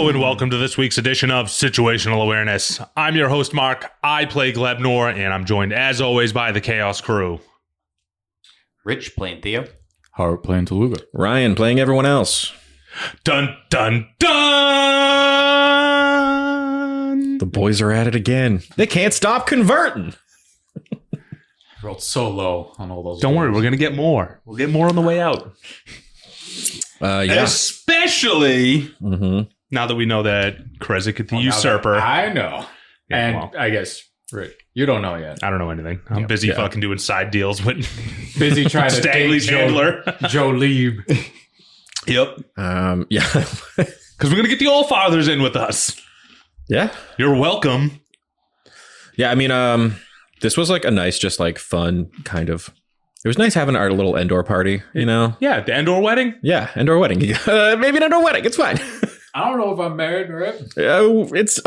Hello and welcome to this week's edition of Situational Awareness. I'm your host, Mark. I play Glebnor, and I'm joined, as always, by the Chaos crew. Rich playing Theo. Hart playing Toluga. Ryan playing everyone else. Dun, dun, dun! The boys are at it again. They can't stop converting. Rolled so low on all those. Don't worry, we're going to get more. We'll get more on the way out. Yeah. Especially now that we know that Krezik the Usurper. I know. Yeah, And well. I guess, Rick, you don't know yet. I don't know anything. I'm busy fucking doing side deals with Busy trying to Stanley date Chandler. Joe Lieb. Yep. Yeah. Because we're going to get the Allfathers in with us. Yeah. You're welcome. Yeah. I mean, this was like a nice, just like fun kind of. It was nice having our little Endor party, you know? Yeah, the Endor wedding. Yeah. Endor wedding. Maybe an Endor wedding. It's fine. I don't know if I'm married, right? It's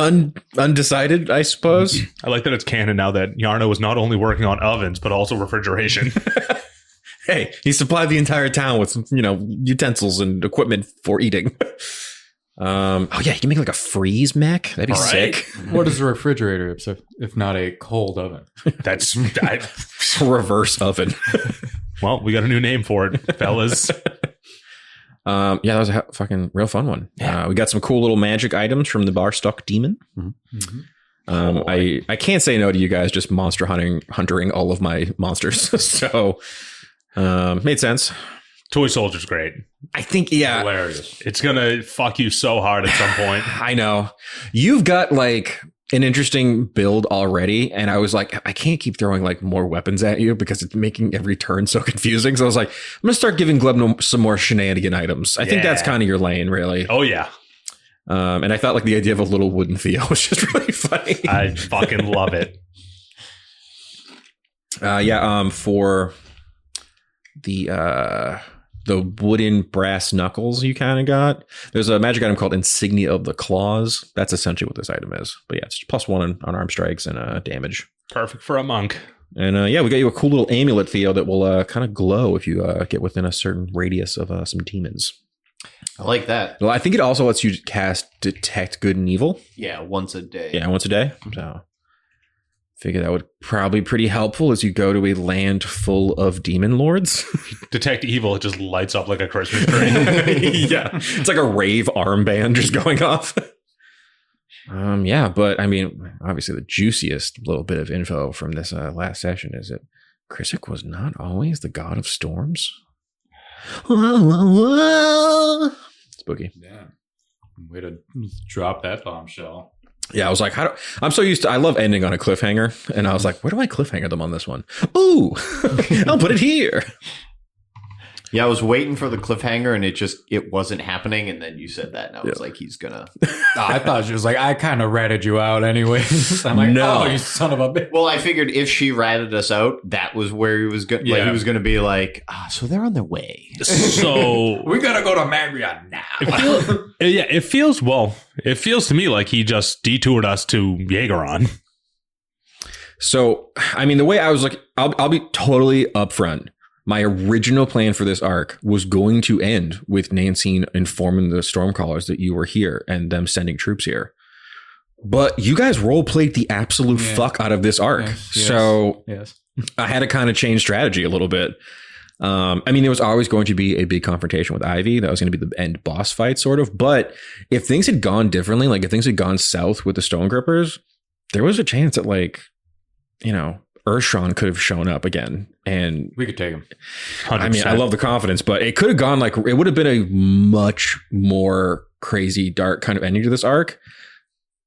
undecided, I suppose. I like that it's canon now that Yarno was not only working on ovens, but also refrigeration. Hey, he supplied the entire town with, utensils and equipment for eating. Oh yeah, you can make like a freeze mech. That'd be sick. What is a refrigerator if not a cold oven? That's Reverse oven. well, we got a new name for it, fellas. Yeah, that was a fucking real fun one. Yeah. We got some cool little magic items from the Barstock Demon. I can't say no to you guys just monster hunting all of my monsters. So made sense. Toy Soldier's great. I think, yeah. Hilarious. It's gonna fuck you so hard at some point. I know. You've got like an interesting build already, and I was like, I can't keep throwing like more weapons at you because it's making every turn so confusing. So I was like, I'm gonna start giving Glebno some more shenanigan items. I think that's kind of your lane, really. Oh yeah. And I thought like the idea of a little wooden Theo was just really funny. I fucking love it. For the wooden brass knuckles you kind of got. There's a magic item called Insignia of the Claws. That's essentially what this item is. But yeah, it's +1 on arm strikes and damage. Perfect for a monk. And we got you a cool little amulet, Theo, that will kind of glow if you get within a certain radius of some demons. I like that. Well, I think it also lets you cast Detect Good and Evil. Yeah, once a day. Yeah, once a day. So figure that would probably be pretty helpful as you go to a land full of demon lords. Detect Evil, it just lights up like a Christmas tree. Yeah, it's like a rave armband just going off. Yeah, but I mean, obviously the juiciest little bit of info from this last session is that Krezik was not always the god of storms. Spooky. Yeah. Way to drop that bombshell. Yeah, I was like, I'm so used to, I love ending on a cliffhanger. And I was like, where do I cliffhanger them on this one? Ooh, I'll put it here. Yeah, I was waiting for the cliffhanger and it wasn't happening. And then you said that and I was like, he's gonna. I thought she was like, I kind of ratted you out anyway. I'm like, No. oh, you son of a bitch. Well, I figured if she ratted us out, that was where he was going. Like, he was going to be like, so they're on their way. So We gotta go to Marriott now. it feels to me like he just detoured us to Jaegeron. So, I mean, the way I was like, I'll be totally upfront. My original plan for this arc was going to end with Nancy informing the Stormcallers that you were here and them sending troops here. But you guys role-played the absolute fuck out of this arc. So I had to kind of change strategy a little bit. I mean, there was always going to be a big confrontation with Ivy. That was going to be the end boss fight, sort of. But if things had gone differently, like if things had gone south with the Stonegrippers, there was a chance that, like, Urshon could have shown up again, and We could take him. 100%. I mean, I love the confidence, but it could have gone like, it would have been a much more crazy, dark kind of ending to this arc.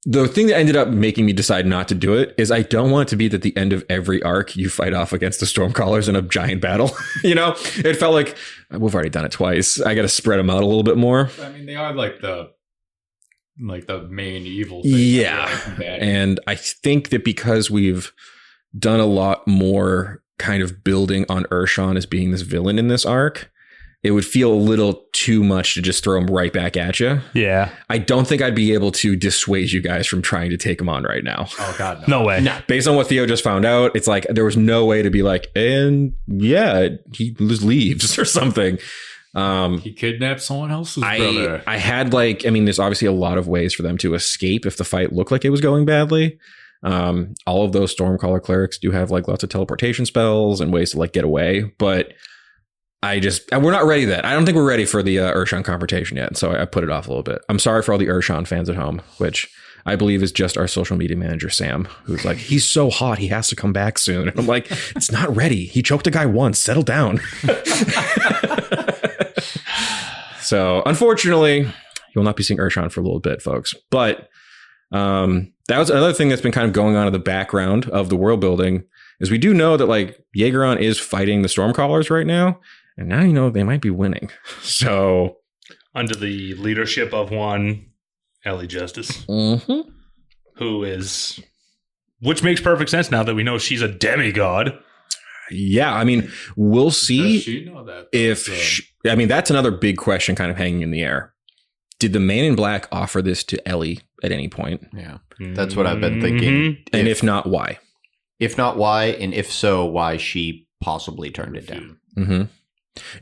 The thing that ended up making me decide not to do it is I don't want it to be that the end of every arc you fight off against the Stormcallers in a giant battle. It felt like we've already done it twice. I got to spread them out a little bit more. I mean, they are like the main evil thing. Yeah. And I think that because we've done a lot more kind of building on Urshon as being this villain in this arc, it would feel a little too much to just throw him right back at you. Yeah. I don't think I'd be able to dissuade you guys from trying to take him on right now. Oh, God, No way. No. Based on what Theo just found out, it's like there was no way to be like, and yeah, he leaves or something. He kidnapped someone else's brother. I had like, I mean, there's obviously a lot of ways for them to escape if the fight looked like it was going badly. All of those Stormcaller clerics do have like lots of teleportation spells and ways to like get away, but we're not ready that. I don't think we're ready for the Urshan confrontation yet. So I put it off a little bit. I'm sorry for all the Urshan fans at home, which I believe is just our social media manager, Sam, who's like, he's so hot. He has to come back soon. And I'm like, it's not ready. He choked a guy once. Settle down. So unfortunately, you'll not be seeing Urshan for a little bit, folks. But that was another thing that's been kind of going on in the background of the world building is we do know that like Jaegeron is fighting the Stormcallers right now. And now you know they might be winning. So under the leadership of one Ellie Justice, which makes perfect sense now that we know she's a demigod. Yeah, I mean, we'll see. Does she know that? I mean, that's another big question kind of hanging in the air. Did the Man in Black offer this to Ellie at any point? Yeah, that's what I've been thinking. And if not, why? If not, why? And if so, why she possibly turned it down? Mm-hmm.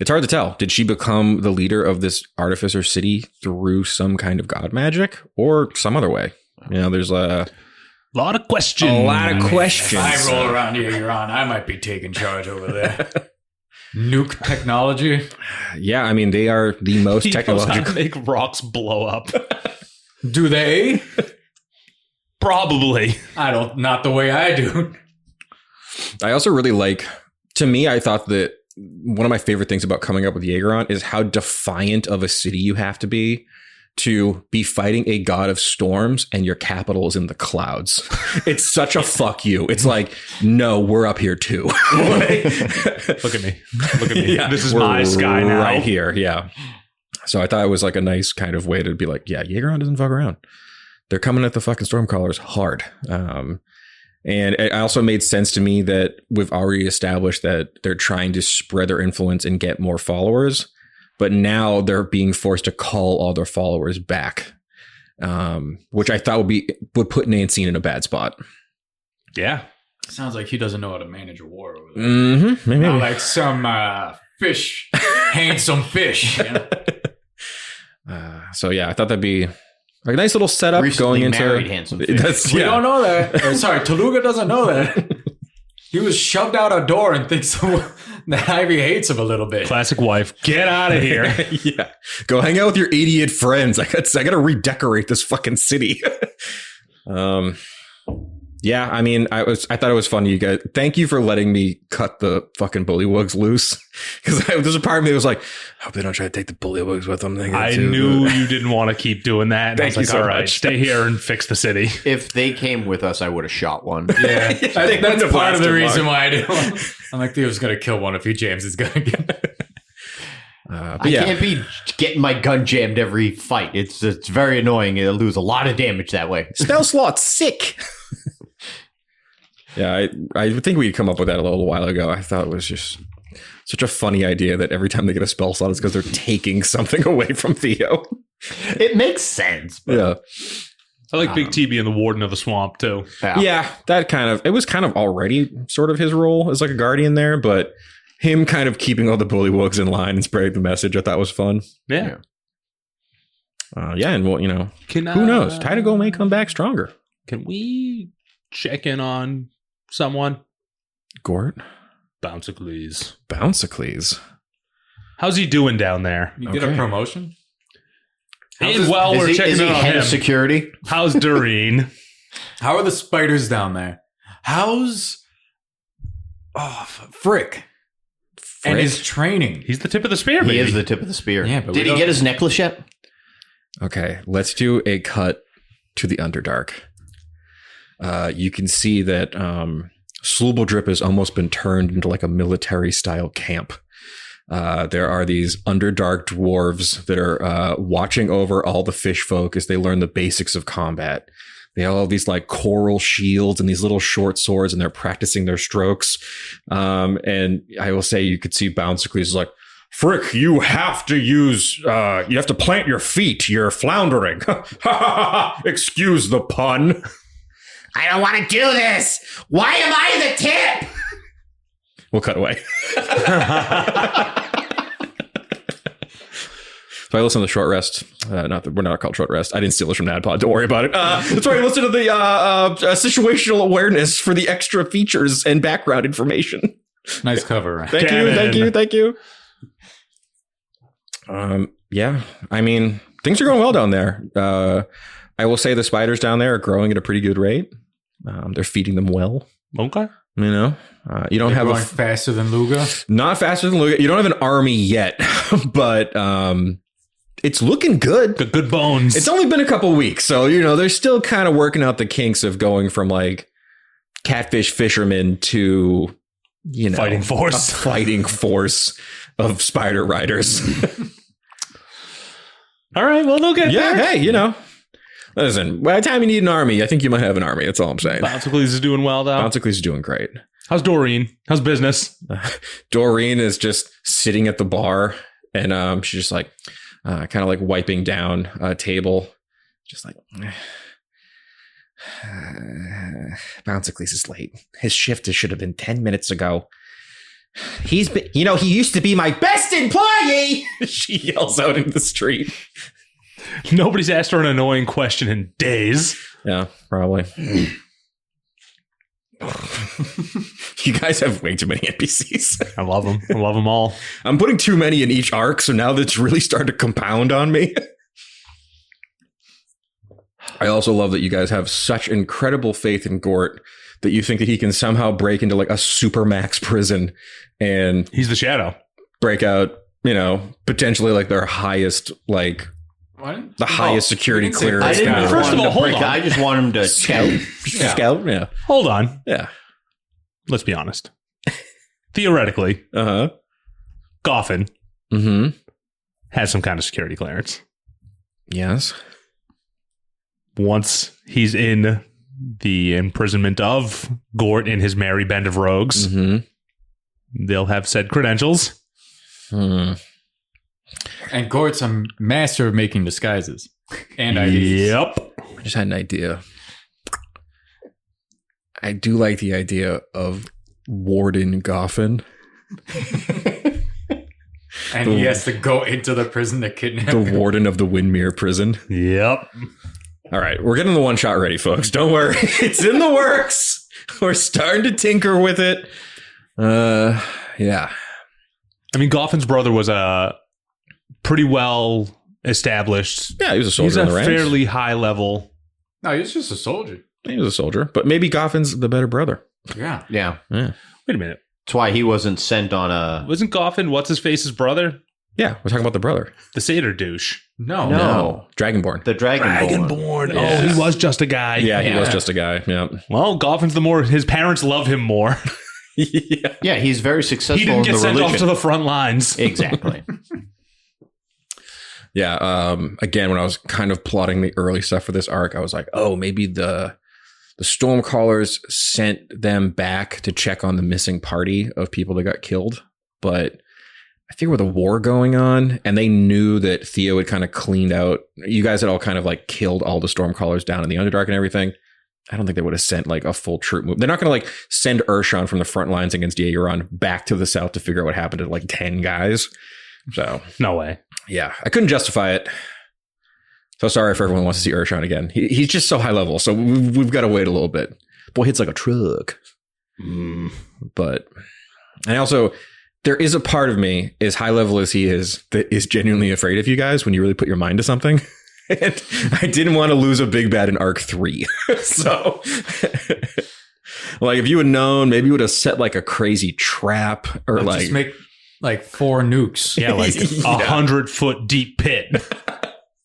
It's hard to tell. Did she become the leader of this artificer city through some kind of god magic or some other way? You know, there's a lot of questions. A lot of questions. If I roll around here, you're on. I might be taking charge over there. Nuke technology. Yeah, I mean, they are the most He knows how technological. to make rocks blow up. Do they? Probably. Not the way I do. I also really like, to me, I thought that one of my favorite things about coming up with Jaegeron is how defiant of a city you have to be fighting a god of storms and your capital is in the clouds. It's such a fuck you. It's like, no, we're up here too. Look at me. Yeah, this is my sky now. Right here. Yeah. So I thought it was like a nice kind of way to be like, yeah, Jaegeron doesn't fuck around. They're coming at the fucking Stormcallers hard. And it also made sense to me that we've already established that they're trying to spread their influence and get more followers, but now they're being forced to call all their followers back, which I thought would put Nancine in a bad spot. Yeah. Sounds like he doesn't know how to manage a war over there. Mm-hmm. Maybe. Not like some fish, handsome fish. You know? So yeah, I thought that'd be a nice little setup Recently going into. married handsome fish. We don't know that. Sorry, Toluga doesn't know that. He was shoved out a door and thinks that Ivy hates him a little bit. Classic wife. Get out of here. Yeah, go hang out with your idiot friends. I got to redecorate this fucking city. Yeah, I mean, I thought it was funny. You guys, thank you for letting me cut the fucking bullywugs loose, because there's a part of me that was like, I hope they don't try to take the bullywugs with them. I knew you didn't want to keep doing that. Thank you so much. Stay here and fix the city. If they came with us, I would have shot one. Yeah, I think that's part of the reason why I do. I'm like, Theo's going to kill one if James is going to get. I can't be getting my gun jammed every fight. It's very annoying. It'll lose a lot of damage that way. Spell slot's sick. Yeah, I think we come up with that a little while ago. I thought it was just such a funny idea that every time they get a spell slot, it's because they're taking something away from Theo. It makes sense. But, Yeah. I like Big T being the warden of the swamp, too. Yeah, it was kind of already sort of his role as like a guardian there, but him kind of keeping all the bullywugs in line and spreading the message, I thought was fun. Yeah. And well, you know, who knows? Taidago may come back stronger. Can we check in on someone? Gort? Bouncicles. How's he doing down there? You get a promotion? We're checking in on head him. of security? How's Doreen? How are the spiders down there? How's Frick? And his training. He's the tip of the spear, baby. He is the tip of the spear. Yeah, but did he get his necklace yet? Okay, let's do a cut to the Underdark. You can see that Slubeldrip has almost been turned into like a military-style camp. There are these Underdark dwarves that are watching over all the fish folk as they learn the basics of combat. They all have these like coral shields and these little short swords, and they're practicing their strokes. And I will say, you could see Bouncicles is like, Frick, you have to plant your feet. You're floundering. Excuse the pun. I don't want to do this. Why am I the tip? We'll cut away. So I listen to the Short Rest. We're not called Short Rest. I didn't steal this from NADPOD. Don't worry about it. That's right. Listen to the Situational Awareness for the extra features and background information. Nice cover. Right? Thank you. Yeah, I mean, things are going well down there. I will say the spiders down there are growing at a pretty good rate. They're feeding them well. Okay. You know, you don't have growing faster than Luga. Not faster than Luga. You don't have an army yet, but it's looking good. Good bones. It's only been a couple weeks, so you know they're still kind of working out the kinks of going from like catfish fishermen to fighting force, a fighting force of spider riders. All right, well they'll get there. Hey, listen, by the time you need an army, I think you might have an army. That's all I'm saying. Bouncicles is doing well, though. Bouncicles is doing great. How's Doreen? How's business? Doreen is just sitting at the bar, and she's just like, kind of like wiping down a table. Just like, Bouncicles is late. His shift should have been 10 minutes ago. He's been, he used to be my best employee. She yells out in the street. Nobody's asked her an annoying question in days. Yeah, probably. You guys have way too many NPCs. I love them. I love them all. I'm putting too many in each arc, so now that's really starting to compound on me. I also love that you guys have such incredible faith in Gort that you think that he can somehow break into like a supermax prison and he's the Shadow. Break out, potentially like their highest, like what? The highest security clearance. I didn't. First of all, hold on. I just want him to scout. Scout, yeah. Hold on. Yeah. Let's be honest. Theoretically, Goffin has some kind of security clearance. Yes. Once he's in the imprisonment of Gort in his merry band of rogues, they'll have said credentials. And Gort's a master of making disguises and IDs. Yep. I just had an idea. I do like the idea of Warden Goffin. And he has to go into the prison to kidnap the him. warden of the Windmere prison. Yep. All right, we're getting the one shot ready, folks. Don't worry. It's in the works. We're starting to tinker with it. Yeah. I mean, Goffin's brother was a pretty well established. Yeah, he was a soldier. He's in a the ranks. fairly high level. No, he's just a soldier. He was a soldier, but maybe Goffin's the better brother. Yeah. Yeah. Wait a minute. That's why he wasn't sent on a... Wasn't Goffin what's his face's brother? Yeah, we're talking about the brother. The satyr douche. No. Dragonborn. The Dragonborn. Dragonborn. Yeah. Oh, he was just a guy. Yeah, he was just a guy. Yeah. Well, Goffin's his parents love him more. Yeah. Yeah, he's very successful He didn't in get the sent religion. off to the front lines. Exactly. Yeah. Again, when I was kind of plotting the early stuff for this arc, I was like, oh, maybe the Stormcallers sent them back to check on the missing party of people that got killed. But I think with a war going on, and they knew that Theo had kind of cleaned out, you guys had all kind of like killed all the Stormcallers down in the Underdark and everything. I don't think they would have sent like a full troop move. They're not going to like send Urshan from the front lines against Yeoran back to the south to figure out what happened to like 10 guys. So No way. yeah, I couldn't justify it. So sorry if everyone wants to see Urshan again. He's just so high level, so we've got to wait a little bit. Boy hits like a truck. But and also there is a part of me, as high level as he is, that is genuinely afraid of you guys when you really put your mind to something. And I didn't want to lose a big bad in arc 3. So like if you had known, maybe you would have set like a crazy trap or like just make like 4 nukes. Yeah, like 100-foot deep pit.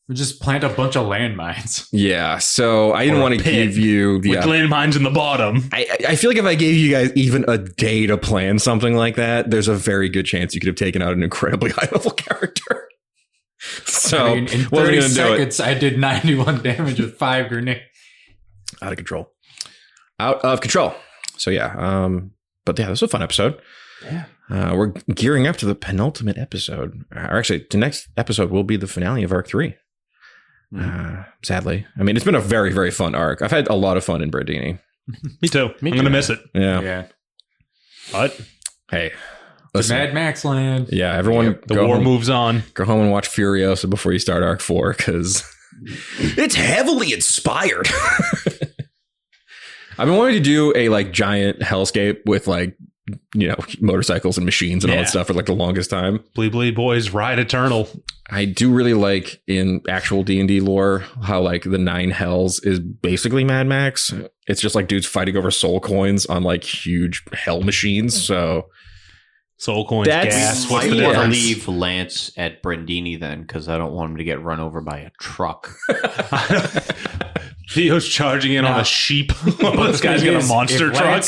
We just plant a bunch of landmines. yeah. So I didn't Or a want to pit give you the with landmines in the bottom. I feel like if I gave you guys even a day to plan something like that, there's a very good chance you could have taken out an incredibly high level character. So I mean, in 30 seconds, I did 91 damage with 5 grenades. Out of control. Out of control. So yeah. But yeah, this was a fun episode. Yeah. We're gearing up to the penultimate episode. Or actually, the next episode will be the finale of arc 3. Sadly. I mean, it's been a very, very fun arc. I've had a lot of fun in Brandini. Me too. I'm going to miss it. Yeah. Yeah. But Hey, Listen, Mad Max land. yeah, everyone The war moves on. Go home and watch Furiosa before you start Arc 4 because it's heavily inspired. I've been wanting to do a like giant hellscape with like, you know, motorcycles and machines and all that stuff for like the longest time. Bleed Bleed Boys ride eternal. I do really like in actual D&D lore how like the 9 Hells is basically Mad Max. It's just like dudes fighting over soul coins on like huge hell machines. So Soul coins, gas. What's I the want to difference? leave Lance at Brandini then because I don't want him to get run over by a truck. Theo's charging in on a sheep. This guy's got a monster truck.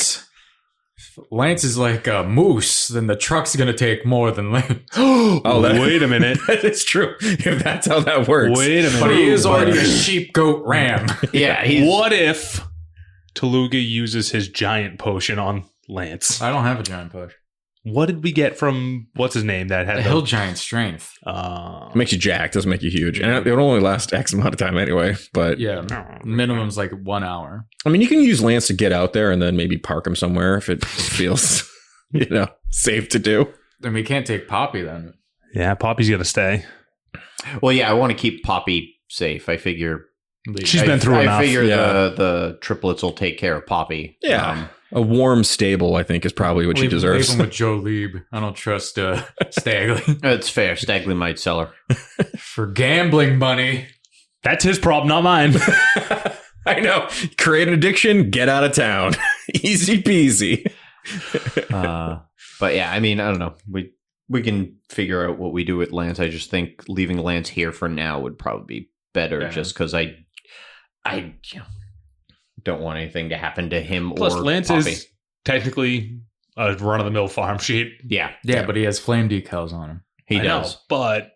Lance is like a moose, then the truck's going to take more than Lance. Wait a minute. that is true. If that's how that works. Wait a minute. But he is already a sheep, goat, ram. Yeah. What if Taluga uses his giant potion on Lance? I don't have a giant push. What did we get from what's his name that had A hill giant strength. It makes you jacked, doesn't make you huge. And it would only last X amount of time anyway. But Yeah, minimum's like 1 hour. I mean, you can use Lance to get out there and then maybe park him somewhere if it feels, you know, safe to do. Then we can't take Poppy then. Yeah, Poppy's got to stay. Well, yeah, I want to keep Poppy safe. I figure She's been through enough. I figure Yeah. the triplets will take care of Poppy. Yeah. A warm stable, I think, is probably what she deserves. Leave him with Joe Lieb. I don't trust Stagley. It's fair. Stagley might sell her. For gambling money. That's his problem, not mine. I know. Create an addiction, get out of town. Easy peasy. But yeah, I mean, I don't know. We can figure out what we do with Lance. I just think leaving Lance here for now would probably be better, just because I don't want anything to happen to him. Plus, or Lance Poppy. is technically a run-of-the-mill farm sheep. Yeah, But he has flame decals on him. he I does. know, but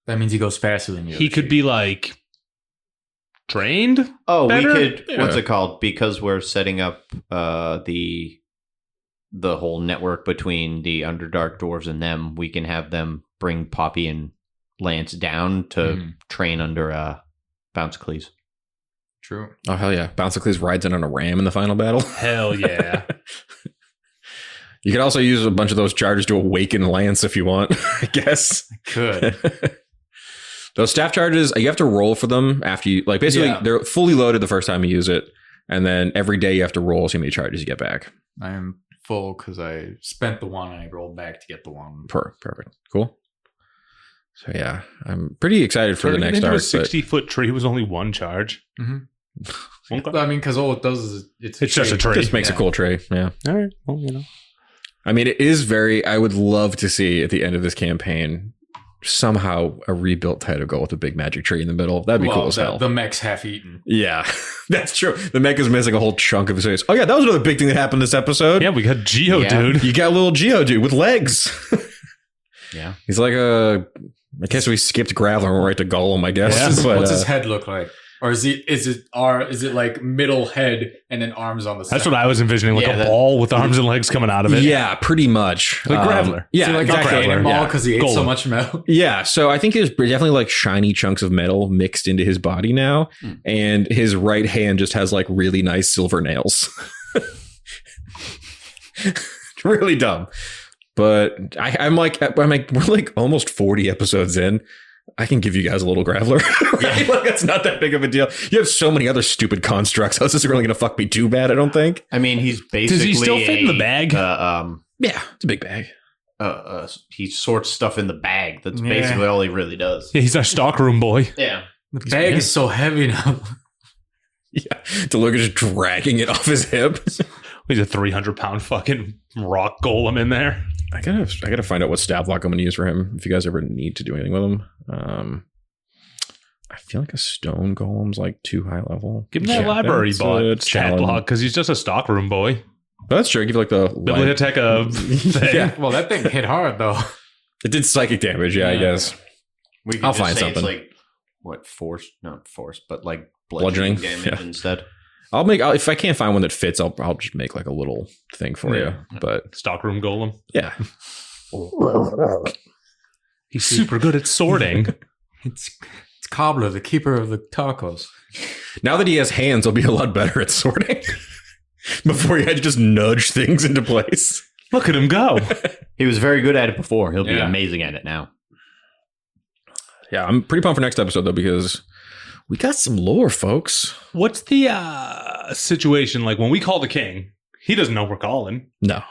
That means he goes faster than you. he could be like trained. Oh, better? we could. Yeah. What's it called? Because we're setting up the whole network between the Underdark dwarves and them. We can have them bring Poppy and Lance down to train under Bouncicles. True. Oh, hell yeah. Bouncicles rides in on a ram in the final battle. Hell yeah. You could also use a bunch of those charges to awaken Lance if you want, I guess. Could. Those staff charges, you have to roll for them after you, like, basically, they're fully loaded the first time you use it. And then every day you have to roll so many charges you get back. I am full because I spent the one and I rolled back to get the one. Perfect. Cool. So, yeah, I'm pretty excited for the next arc. A 60-foot tree was only one charge. Mm-hmm. Okay. I mean, because all it does is it's just a tree. Just makes a cool tray. Yeah. All right. Well, you know. I mean, it is I would love to see at the end of this campaign somehow a rebuilt Titagal with a big magic tree in the middle. That'd be cool as hell. The mech's half eaten. Yeah, that's true. The mech is missing a whole chunk of his face. Oh, yeah, that was another big thing that happened this episode. Yeah, we got Geodude. You got a little Geodude with legs. Yeah. He's like I guess we skipped Graveler and we're right to Golem, I guess. Yeah. But, What's his head look like? Or is it like middle head and then arms on the side? That's what I was envisioning, like a ball with arms and legs coming out of it. Yeah, pretty much. Like Graveler. Yeah, So like exactly. a cannonball Yeah. because he ate so Golem. much metal. Yeah, so I think there's definitely like shiny chunks of metal mixed into his body now, and his right hand just has like really nice silver nails. Really dumb. But I'm like we're like almost 40 episodes in. I can give you guys a little Graveler. Right? Like, that's not that big of a deal. You have so many other stupid constructs. How is this really going to fuck me too bad? I don't think. I mean, he's basically. Does he still fit in the bag? Yeah, it's a big bag. He sorts stuff in the bag. That's basically all he really does. Yeah, he's our stockroom boy. Yeah. The bag is so heavy now. Yeah, DeLuca just dragging it off his hip. He's a 300-pound fucking rock golem in there. I gotta find out what stab block I'm gonna use for him. If you guys ever need to do anything with him, I feel like a stone golem's like too high level. Give him that library that's a bot stat challenge. block because he's just a stockroom boy. But that's true. Give you like the Biblioteca thing. Yeah, Well, that thing hit hard though. it did psychic damage. Yeah, I guess. We could I'll just find say something. It's like what not force, but like Bludgeoning? damage Yeah. instead. If I can't find one that fits, I'll just make like a little thing for you. But Stockroom golem. yeah, He's super good at sorting. It's Cobbler, the keeper of the tacos. now that he has hands, he'll be a lot better at sorting. Before you had to just nudge things into place. Look at him go. He was very good at it before. He'll be Yeah. amazing at it now. Yeah, I'm pretty pumped for next episode though, because we got some lore, folks. What's the situation like when we call the king? He doesn't know we're calling. No.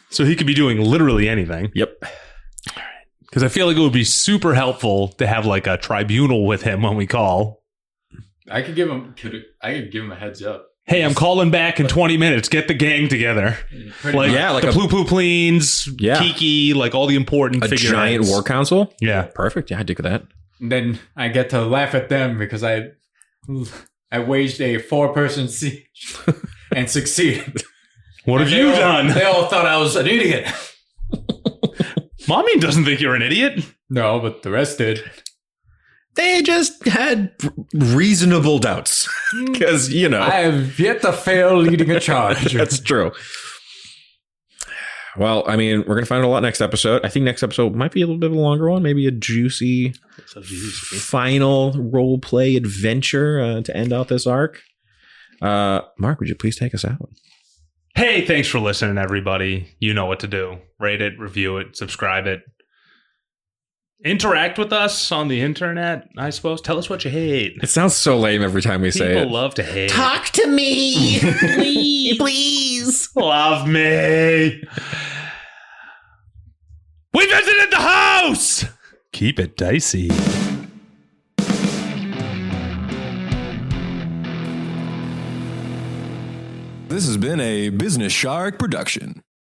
So he could be doing literally anything. Yep. Because I feel like it would be super helpful to have like a tribunal with him when we call. I could give him a heads up. Hey, I'm calling back in 20 minutes. Get the gang together. Pretty Like, much. Yeah, like the a- Poo Poo Pleens, Yeah. Kiki, like all the important A figureheads. giant war council. Yeah. Perfect. Yeah, I dig that. And then I get to laugh at them because I waged a 4-person siege and succeeded. What have And you they all- done? They all thought I was an idiot. Mommy doesn't think you're an idiot. No, but the rest did. They just had reasonable doubts because, you know, I have yet to fail leading a charge. that's true. Well, I mean, we're going to find out a lot next episode. I think next episode might be a little bit of a longer one, maybe a juicy final role play adventure to end out this arc. Mark, would you please take us out? Hey, thanks for listening, everybody. You know what to do. Rate it, review it, subscribe it. Interact with us on the internet, I suppose. Tell us what you hate. It sounds so lame every time we say People it. love to hate. Talk to me, please. Love me. We visited the house. Keep it dicey. This has been a Business Shark production.